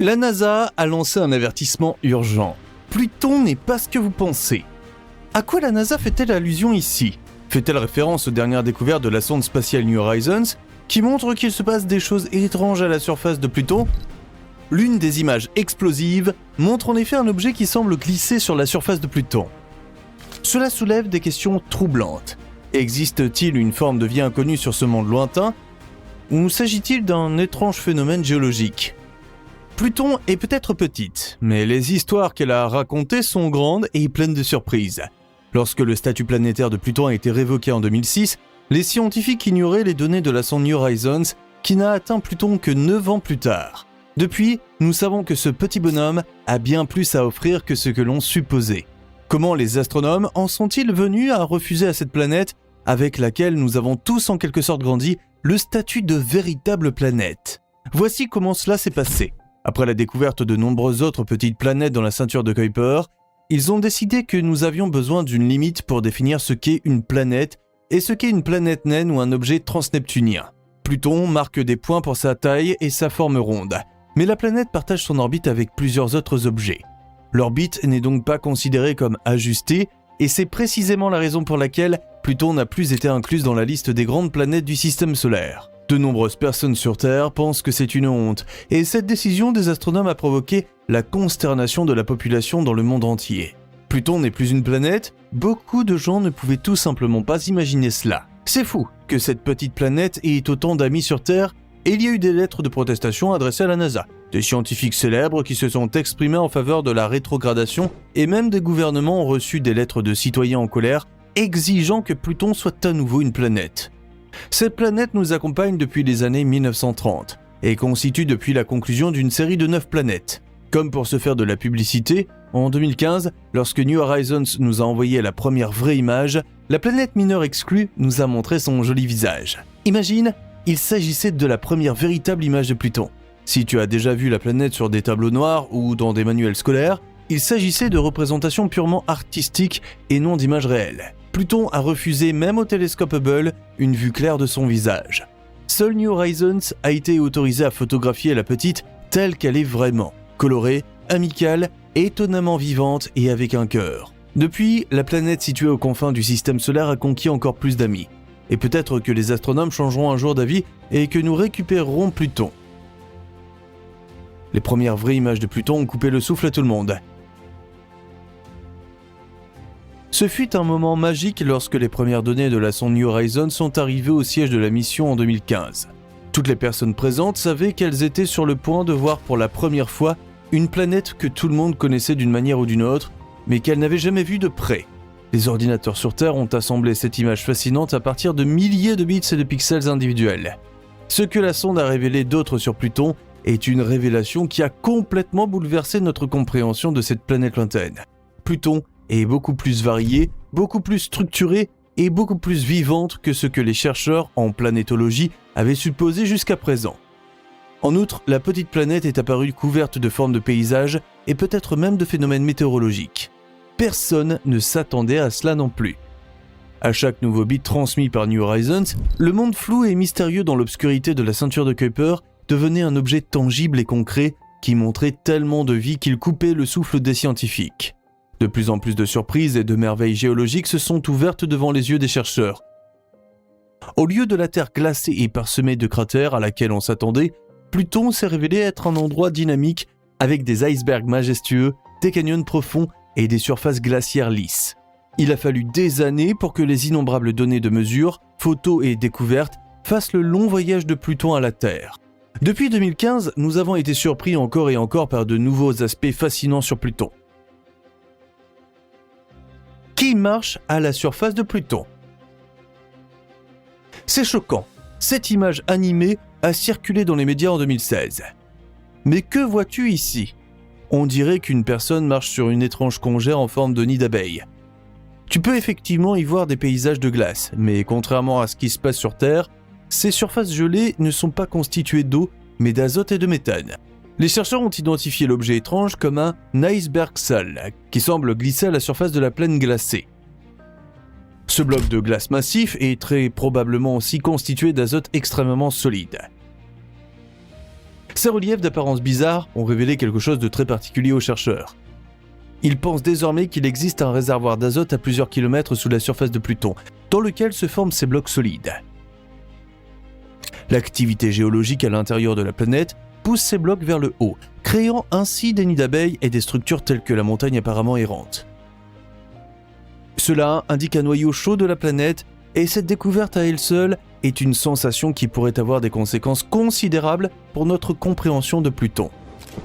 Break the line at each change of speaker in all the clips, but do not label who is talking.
La NASA a lancé un avertissement urgent. Pluton n'est pas ce que vous pensez. À quoi la NASA fait-elle allusion ici ? Fait-elle référence aux dernières découvertes de la sonde spatiale New Horizons, qui montrent qu'il se passe des choses étranges à la surface de Pluton ? L'une des images explosives montre en effet un objet qui semble glisser sur la surface de Pluton. Cela soulève des questions troublantes. Existe-t-il une forme de vie inconnue sur ce monde lointain ? Ou s'agit-il d'un étrange phénomène géologique ? Pluton est peut-être petite, mais les histoires qu'elle a racontées sont grandes et pleines de surprises. Lorsque le statut planétaire de Pluton a été révoqué en 2006, les scientifiques ignoraient les données de la sonde New Horizons qui n'a atteint Pluton que 9 ans plus tard. Depuis, nous savons que ce petit bonhomme a bien plus à offrir que ce que l'on supposait. Comment les astronomes en sont-ils venus à refuser à cette planète, avec laquelle nous avons tous en quelque sorte grandi, le statut de véritable planète ? Voici comment cela s'est passé. Après la découverte de nombreuses autres petites planètes dans la ceinture de Kuiper, ils ont décidé que nous avions besoin d'une limite pour définir ce qu'est une planète et ce qu'est une planète naine ou un objet transneptunien. Pluton marque des points pour sa taille et sa forme ronde, mais la planète partage son orbite avec plusieurs autres objets. L'orbite n'est donc pas considérée comme ajustée et c'est précisément la raison pour laquelle Pluton n'a plus été incluse dans la liste des grandes planètes du système solaire. De nombreuses personnes sur Terre pensent que c'est une honte, et cette décision des astronomes a provoqué la consternation de la population dans le monde entier. Pluton n'est plus une planète, beaucoup de gens ne pouvaient tout simplement pas imaginer cela. C'est fou que cette petite planète ait autant d'amis sur Terre, et il y a eu des lettres de protestation adressées à la NASA, des scientifiques célèbres qui se sont exprimés en faveur de la rétrogradation, et même des gouvernements ont reçu des lettres de citoyens en colère exigeant que Pluton soit à nouveau une planète. Cette planète nous accompagne depuis les années 1930 et constitue depuis la conclusion d'une série de 9 planètes. Comme pour se faire de la publicité, en 2015, lorsque New Horizons nous a envoyé la première vraie image, la planète mineure exclue nous a montré son joli visage. Imagine, il s'agissait de la première véritable image de Pluton. Si tu as déjà vu la planète sur des tableaux noirs ou dans des manuels scolaires, il s'agissait de représentations purement artistiques et non d'images réelles. Pluton a refusé même au télescope Hubble une vue claire de son visage. Seul New Horizons a été autorisé à photographier la petite telle qu'elle est vraiment, colorée, amicale, étonnamment vivante et avec un cœur. Depuis, la planète située aux confins du système solaire a conquis encore plus d'amis. Et peut-être que les astronomes changeront un jour d'avis et que nous récupérerons Pluton. Les premières vraies images de Pluton ont coupé le souffle à tout le monde. Ce fut un moment magique lorsque les premières données de la sonde New Horizons sont arrivées au siège de la mission en 2015. Toutes les personnes présentes savaient qu'elles étaient sur le point de voir pour la première fois une planète que tout le monde connaissait d'une manière ou d'une autre, mais qu'elles n'avaient jamais vue de près. Les ordinateurs sur Terre ont assemblé cette image fascinante à partir de milliers de bits et de pixels individuels. Ce que la sonde a révélé d'autre sur Pluton est une révélation qui a complètement bouleversé notre compréhension de cette planète lointaine. Pluton est beaucoup plus variée, beaucoup plus structurée et beaucoup plus vivante que ce que les chercheurs en planétologie avaient supposé jusqu'à présent. En outre, la petite planète est apparue couverte de formes de paysages et peut-être même de phénomènes météorologiques. Personne ne s'attendait à cela non plus. À chaque nouveau bit transmis par New Horizons, le monde flou et mystérieux dans l'obscurité de la ceinture de Kuiper devenait un objet tangible et concret qui montrait tellement de vie qu'il coupait le souffle des scientifiques. De plus en plus de surprises et de merveilles géologiques se sont ouvertes devant les yeux des chercheurs. Au lieu de la Terre glacée et parsemée de cratères à laquelle on s'attendait, Pluton s'est révélé être un endroit dynamique avec des icebergs majestueux, des canyons profonds et des surfaces glaciaires lisses. Il a fallu des années pour que les innombrables données de mesure, photos et découvertes fassent le long voyage de Pluton à la Terre. Depuis 2015, nous avons été surpris encore et encore par de nouveaux aspects fascinants sur Pluton. Qui marche à la surface de Pluton ? C'est choquant. Cette image animée a circulé dans les médias en 2016. Mais que vois-tu ici ? On dirait qu'une personne marche sur une étrange congère en forme de nid d'abeille. Tu peux effectivement y voir des paysages de glace, mais contrairement à ce qui se passe sur Terre, ces surfaces gelées ne sont pas constituées d'eau, mais d'azote et de méthane. Les chercheurs ont identifié l'objet étrange comme un iceberg sale, qui semble glisser à la surface de la plaine glacée. Ce bloc de glace massif est très probablement aussi constitué d'azote extrêmement solide. Ces reliefs d'apparence bizarre ont révélé quelque chose de très particulier aux chercheurs. Ils pensent désormais qu'il existe un réservoir d'azote à plusieurs kilomètres sous la surface de Pluton, dans lequel se forment ces blocs solides. L'activité géologique à l'intérieur de la planète pousse ces blocs vers le haut, créant ainsi des nids d'abeilles et des structures telles que la montagne apparemment errante. Cela indique un noyau chaud de la planète, et cette découverte à elle seule est une sensation qui pourrait avoir des conséquences considérables pour notre compréhension de Pluton.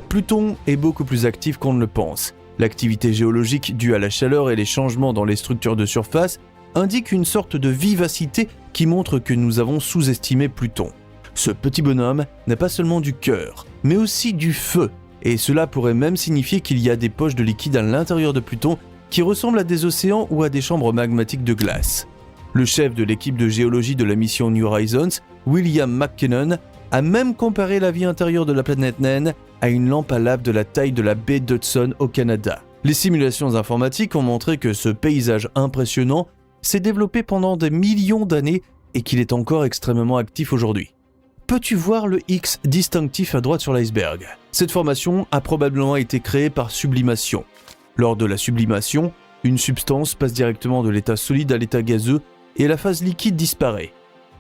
Pluton est beaucoup plus actif qu'on ne le pense. L'activité géologique due à la chaleur et les changements dans les structures de surface indique une sorte de vivacité qui montre que nous avons sous-estimé Pluton. Ce petit bonhomme n'a pas seulement du cœur, mais aussi du feu, et cela pourrait même signifier qu'il y a des poches de liquide à l'intérieur de Pluton qui ressemblent à des océans ou à des chambres magmatiques de glace. Le chef de l'équipe de géologie de la mission New Horizons, William McKinnon, a même comparé la vie intérieure de la planète naine à une lampe à lave de la taille de la baie d'Hudson au Canada. Les simulations informatiques ont montré que ce paysage impressionnant s'est développé pendant des millions d'années et qu'il est encore extrêmement actif aujourd'hui. Peux-tu voir le X distinctif à droite sur l'iceberg ? Cette formation a probablement été créée par sublimation. Lors de la sublimation, une substance passe directement de l'état solide à l'état gazeux et la phase liquide disparaît.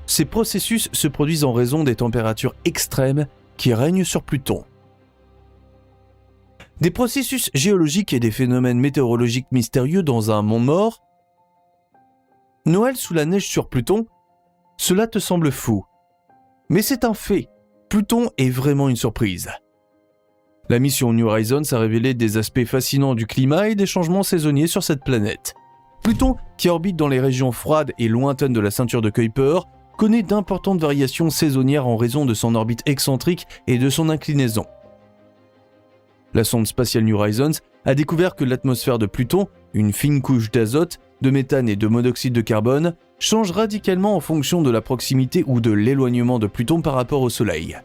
Ces processus se produisent en raison des températures extrêmes qui règnent sur Pluton. Des processus géologiques et des phénomènes météorologiques mystérieux dans un monde mort ? Noël sous la neige sur Pluton ? Cela te semble fou. Mais c'est un fait, Pluton est vraiment une surprise. La mission New Horizons a révélé des aspects fascinants du climat et des changements saisonniers sur cette planète. Pluton, qui orbite dans les régions froides et lointaines de la ceinture de Kuiper, connaît d'importantes variations saisonnières en raison de son orbite excentrique et de son inclinaison. La sonde spatiale New Horizons a découvert que l'atmosphère de Pluton, une fine couche d'azote, de méthane et de monoxyde de carbone, change radicalement en fonction de la proximité ou de l'éloignement de Pluton par rapport au Soleil.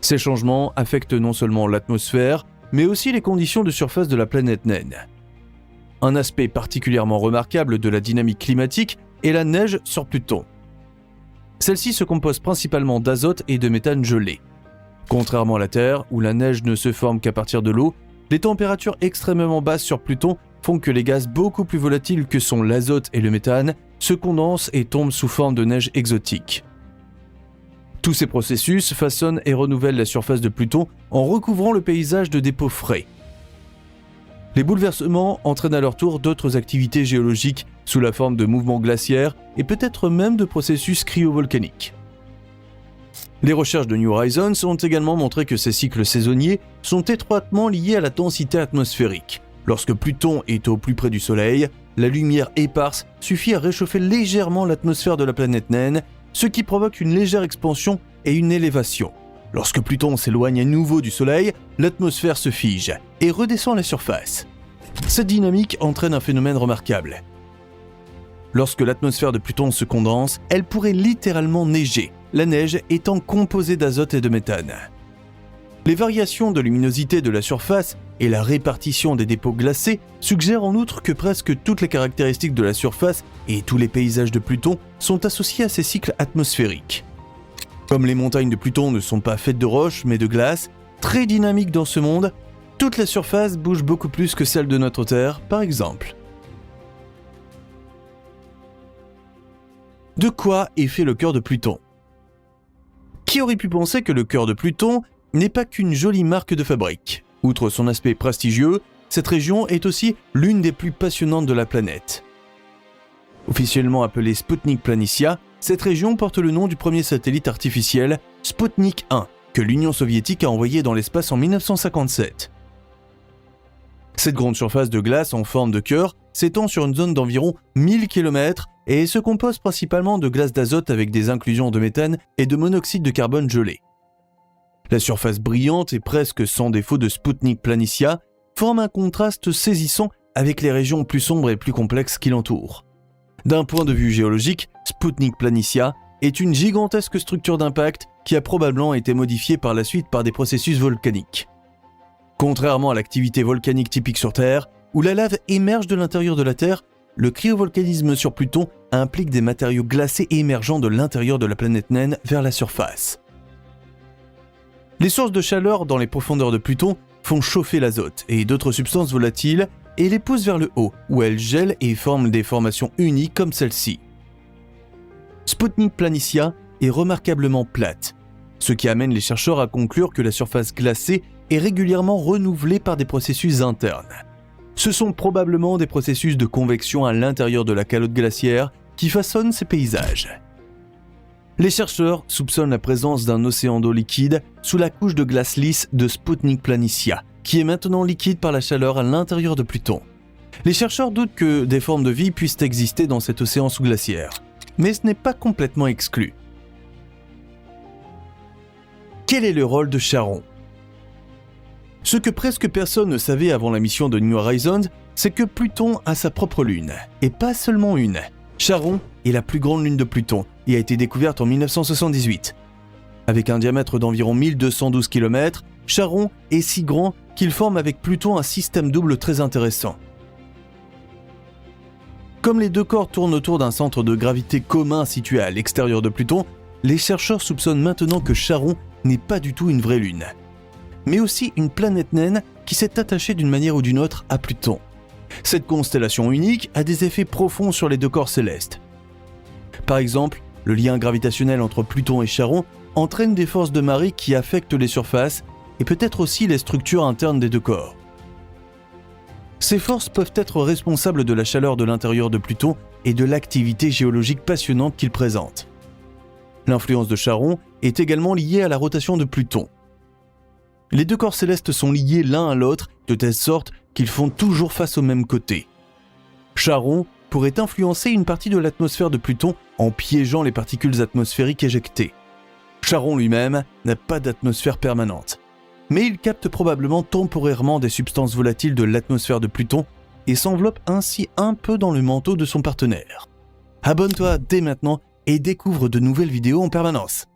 Ces changements affectent non seulement l'atmosphère, mais aussi les conditions de surface de la planète naine. Un aspect particulièrement remarquable de la dynamique climatique est la neige sur Pluton. Celle-ci se compose principalement d'azote et de méthane gelé. Contrairement à la Terre, où la neige ne se forme qu'à partir de l'eau, les températures extrêmement basses sur Pluton font que les gaz beaucoup plus volatiles que sont l'azote et le méthane se condensent et tombent sous forme de neige exotique. Tous ces processus façonnent et renouvellent la surface de Pluton en recouvrant le paysage de dépôts frais. Les bouleversements entraînent à leur tour d'autres activités géologiques sous la forme de mouvements glaciaires et peut-être même de processus cryovolcaniques. Les recherches de New Horizons ont également montré que ces cycles saisonniers sont étroitement liés à la densité atmosphérique. Lorsque Pluton est au plus près du Soleil, la lumière éparse suffit à réchauffer légèrement l'atmosphère de la planète naine, ce qui provoque une légère expansion et une élévation. Lorsque Pluton s'éloigne à nouveau du Soleil, l'atmosphère se fige et redescend à la surface. Cette dynamique entraîne un phénomène remarquable. Lorsque l'atmosphère de Pluton se condense, elle pourrait littéralement neiger, la neige étant composée d'azote et de méthane. Les variations de luminosité de la surface et la répartition des dépôts glacés suggèrent en outre que presque toutes les caractéristiques de la surface et tous les paysages de Pluton sont associés à ces cycles atmosphériques. Comme les montagnes de Pluton ne sont pas faites de roches mais de glace, très dynamiques dans ce monde, toute la surface bouge beaucoup plus que celle de notre Terre, par exemple. De quoi est fait le cœur de Pluton ? Qui aurait pu penser que le cœur de Pluton n'est pas qu'une jolie marque de fabrique ? Outre son aspect prestigieux, cette région est aussi l'une des plus passionnantes de la planète. Officiellement appelée Sputnik Planitia, cette région porte le nom du premier satellite artificiel, Sputnik 1, que l'Union soviétique a envoyé dans l'espace en 1957. Cette grande surface de glace en forme de cœur s'étend sur une zone d'environ 1000 km et se compose principalement de glace d'azote avec des inclusions de méthane et de monoxyde de carbone gelé. La surface brillante et presque sans défaut de Sputnik Planitia forme un contraste saisissant avec les régions plus sombres et plus complexes qui l'entourent. D'un point de vue géologique, Sputnik Planitia est une gigantesque structure d'impact qui a probablement été modifiée par la suite par des processus volcaniques. Contrairement à l'activité volcanique typique sur Terre, où la lave émerge de l'intérieur de la Terre, le cryovolcanisme sur Pluton implique des matériaux glacés émergeant de l'intérieur de la planète naine vers la surface. Les sources de chaleur dans les profondeurs de Pluton font chauffer l'azote et d'autres substances volatiles et les poussent vers le haut, où elles gèlent et forment des formations uniques comme celle-ci. Sputnik Planitia est remarquablement plate, ce qui amène les chercheurs à conclure que la surface glacée est régulièrement renouvelée par des processus internes. Ce sont probablement des processus de convection à l'intérieur de la calotte glaciaire qui façonnent ces paysages. Les chercheurs soupçonnent la présence d'un océan d'eau liquide sous la couche de glace lisse de Sputnik Planitia, qui est maintenant liquide par la chaleur à l'intérieur de Pluton. Les chercheurs doutent que des formes de vie puissent exister dans cet océan sous-glaciaire, mais ce n'est pas complètement exclu. Quel est le rôle de Charon ? Ce que presque personne ne savait avant la mission de New Horizons, c'est que Pluton a sa propre lune, et pas seulement une. Charon est la plus grande lune de Pluton et a été découverte en 1978. Avec un diamètre d'environ 1212 km, Charon est si grand qu'il forme avec Pluton un système double très intéressant. Comme les deux corps tournent autour d'un centre de gravité commun situé à l'extérieur de Pluton, les chercheurs soupçonnent maintenant que Charon n'est pas du tout une vraie lune, mais aussi une planète naine qui s'est attachée d'une manière ou d'une autre à Pluton. Cette constellation unique a des effets profonds sur les deux corps célestes. Par exemple, le lien gravitationnel entre Pluton et Charon entraîne des forces de marée qui affectent les surfaces et peut-être aussi les structures internes des deux corps. Ces forces peuvent être responsables de la chaleur de l'intérieur de Pluton et de l'activité géologique passionnante qu'il présente. L'influence de Charon est également liée à la rotation de Pluton. Les deux corps célestes sont liés l'un à l'autre de telle sorte qu'ils font toujours face au même côté. Charon pourrait influencer une partie de l'atmosphère de Pluton en piégeant les particules atmosphériques éjectées. Charon lui-même n'a pas d'atmosphère permanente, mais il capte probablement temporairement des substances volatiles de l'atmosphère de Pluton et s'enveloppe ainsi un peu dans le manteau de son partenaire. Abonne-toi dès maintenant et découvre de nouvelles vidéos en permanence.